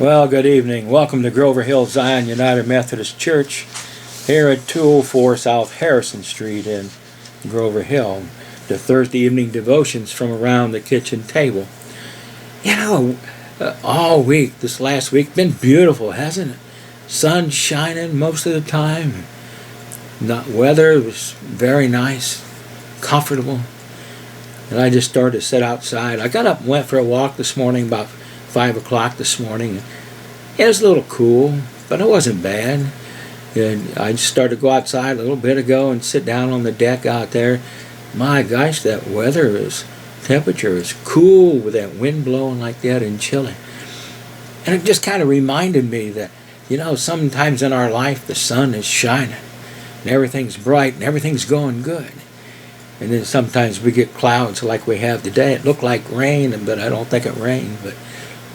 Well, good evening. Welcome to Grover Hill Zion United Methodist Church here at 204 South Harrison Street in Grover Hill. The Thursday evening devotions from around the kitchen table. You know, all week, this last week, been beautiful, hasn't it? Sun shining most of the time. Weather was very nice, comfortable. And I just started to sit outside. I got up and went for a walk this morning about 5 o'clock this morning. It was a little cool, but it wasn't bad. And I just started to go outside a little bit ago and sit down on the deck out there. My gosh, that temperature is cool with that wind blowing like that and chilly. And it just kind of reminded me that, sometimes in our life the sun is shining and everything's bright and everything's going good. And then sometimes we get clouds like we have today. It looked like rain, but I don't think it rained.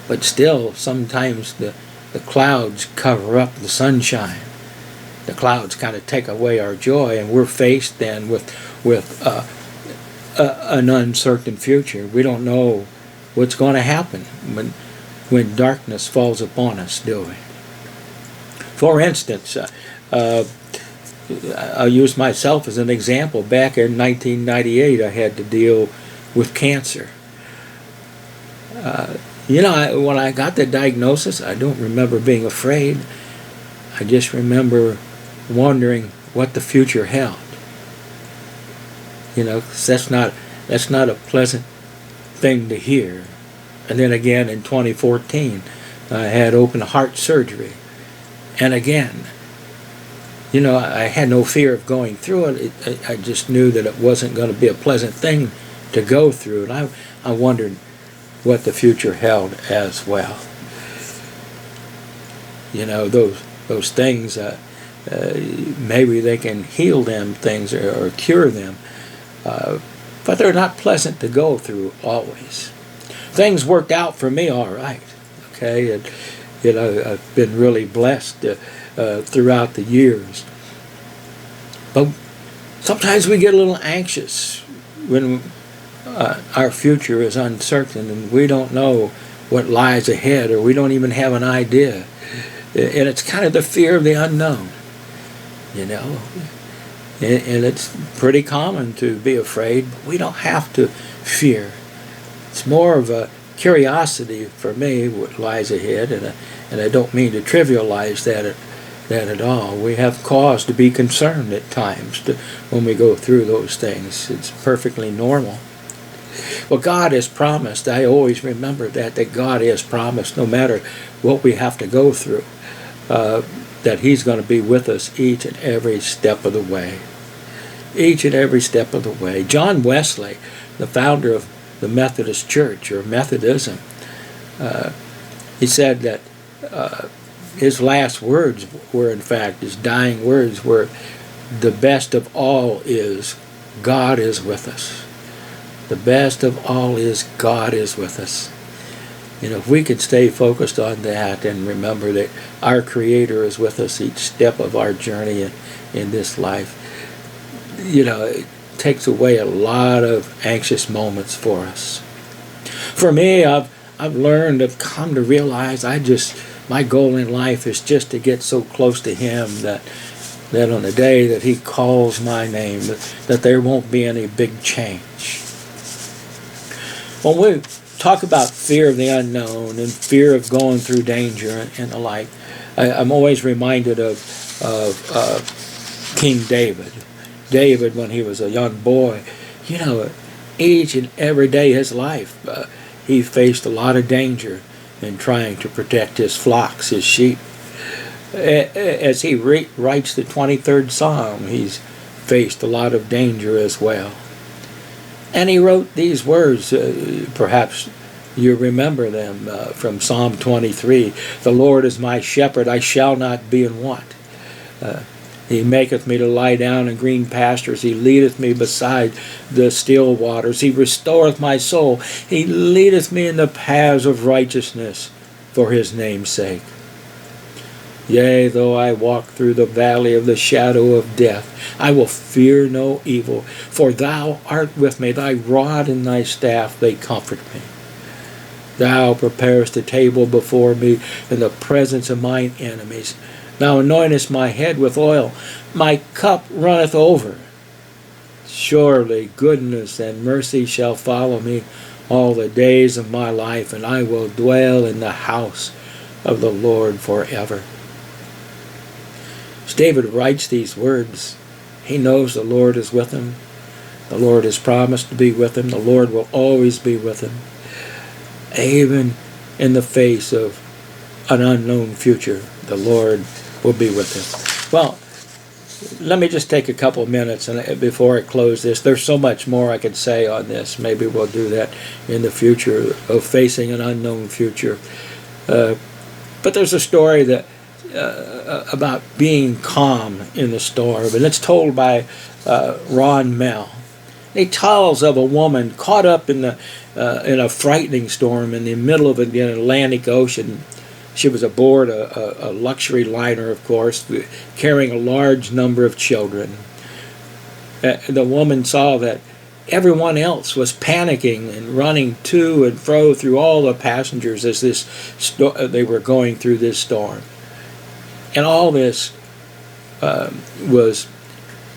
But still, sometimes the clouds cover up the sunshine. The clouds kind of take away our joy, and we're faced then with an uncertain future. We don't know what's going to happen when darkness falls upon us, do we? For instance, I'll use myself as an example. Back in 1998, I had to deal with cancer. When I got the diagnosis, I don't remember being afraid. I just remember wondering what the future held. 'Cause that's not a pleasant thing to hear. And then again in 2014, I had open heart surgery. And again, I had no fear of going through it. I just knew that it wasn't going to be a pleasant thing to go through. And I wondered what the future held as well. Those things, maybe they can heal them things or cure them, but they're not pleasant to go through always. Things worked out for me all right, okay, and I've been really blessed throughout the years. But sometimes we get a little anxious when our future is uncertain and we don't know what lies ahead, or we don't even have an idea. And it's kind of the fear of the unknown, And it's pretty common to be afraid, but we don't have to fear. It's more of a curiosity for me, what lies ahead, and I don't mean to trivialize that at all. We have cause to be concerned at times when we go through those things. It's perfectly normal. Well, God has promised. I always remember that God has promised, no matter what we have to go through, that He's going to be with us each and every step of the way. Each and every step of the way. John Wesley, the founder of the Methodist Church, or Methodism, he said that his last words were, in fact, his dying words were, "The best of all is God is with us." The best of all is God is with us. If we could stay focused on that and remember that our Creator is with us each step of our journey in this life, it takes away a lot of anxious moments for us. For me, I've learned, I've come to realize my goal in life is just to get so close to Him that on the day that He calls my name, that there won't be any big change. When we talk about fear of the unknown and fear of going through danger and the like, I'm always reminded of King David. David, when he was a young boy, each and every day of his life, he faced a lot of danger in trying to protect his flocks, his sheep. As he writes the 23rd Psalm, he's faced a lot of danger as well. And he wrote these words, perhaps you remember them, from Psalm 23. "The Lord is my shepherd, I shall not be in want. He maketh me to lie down in green pastures. He leadeth me beside the still waters. He restoreth my soul. He leadeth me in the paths of righteousness for His name's sake. Yea, though I walk through the valley of the shadow of death, I will fear no evil, for Thou art with me. Thy rod and Thy staff, they comfort me." Thou preparest a table before me in the presence of mine enemies. Thou anointest my head with oil. My cup runneth over. Surely goodness and mercy shall follow me all the days of my life, and I will dwell in the house of the Lord forever. As David writes these words, he knows the Lord is with him. The Lord has promised to be with him. The Lord will always be with him, even in the face of an unknown future. The Lord will be with him. Well, let me just take a couple of minutes before I close this. There's so much more I could say on this. Maybe we'll do that in the future, of facing an unknown future. But there's a story that about being calm in the storm, and it's told by Ron Mell. He tells of a woman caught up in a frightening storm in the middle of the Atlantic Ocean. She was aboard a luxury liner, of course, carrying a large number of children. The woman saw that everyone else was panicking and running to and fro through all the passengers as they were going through this storm. And all this was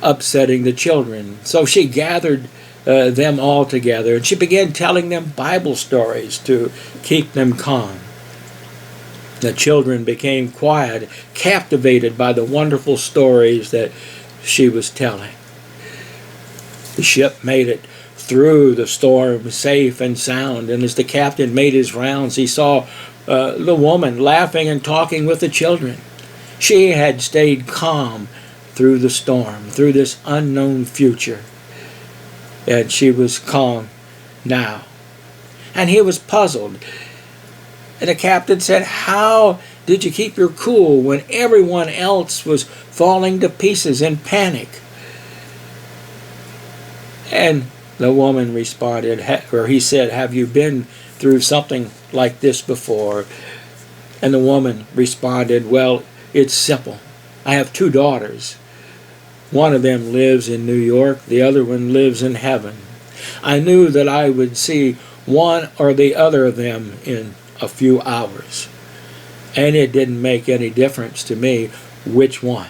upsetting the children. So she gathered them all together, and she began telling them Bible stories to keep them calm. The children became quiet, captivated by the wonderful stories that she was telling. The ship made it through the storm safe and sound, and as the captain made his rounds, he saw the woman laughing and talking with the children. She had stayed calm through the storm, through this unknown future, and she was calm now. And he was puzzled. And the captain said, "How did you keep your cool when everyone else was falling to pieces in panic?" And the woman responded, or he said, "Have you been through something like this before?" And the woman responded, "Well, it's simple. I have 2 daughters. One of them lives in New York, the other one lives in heaven. I knew that I would see one or the other of them in a few hours, and it didn't make any difference to me which one."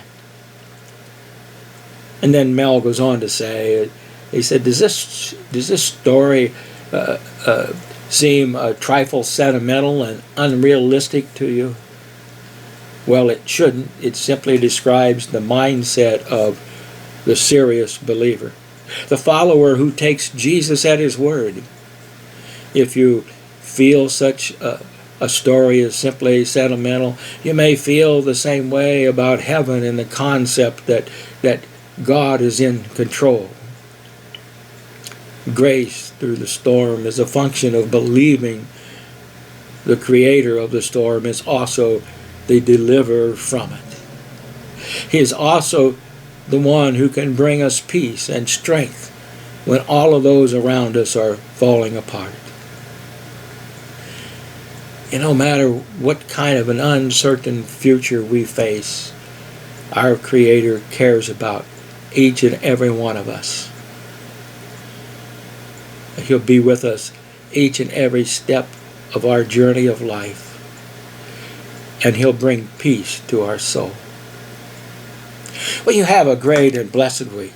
And then Mel goes on to say, he said, does this story seem a trifle sentimental and unrealistic to you? Well, it shouldn't. It simply describes the mindset of the serious believer, the follower who takes Jesus at his word. If you feel such a story is simply sentimental, you may feel the same way about heaven and the concept that God is in control. Grace through the storm is a function of believing the creator of the storm is also the deliverer from it. He is also the one who can bring us peace and strength when all of those around us are falling apart. And no matter what kind of an uncertain future we face, our Creator cares about each and every one of us. He'll be with us each and every step of our journey of life. And He'll bring peace to our soul. Well, you have a great and blessed week.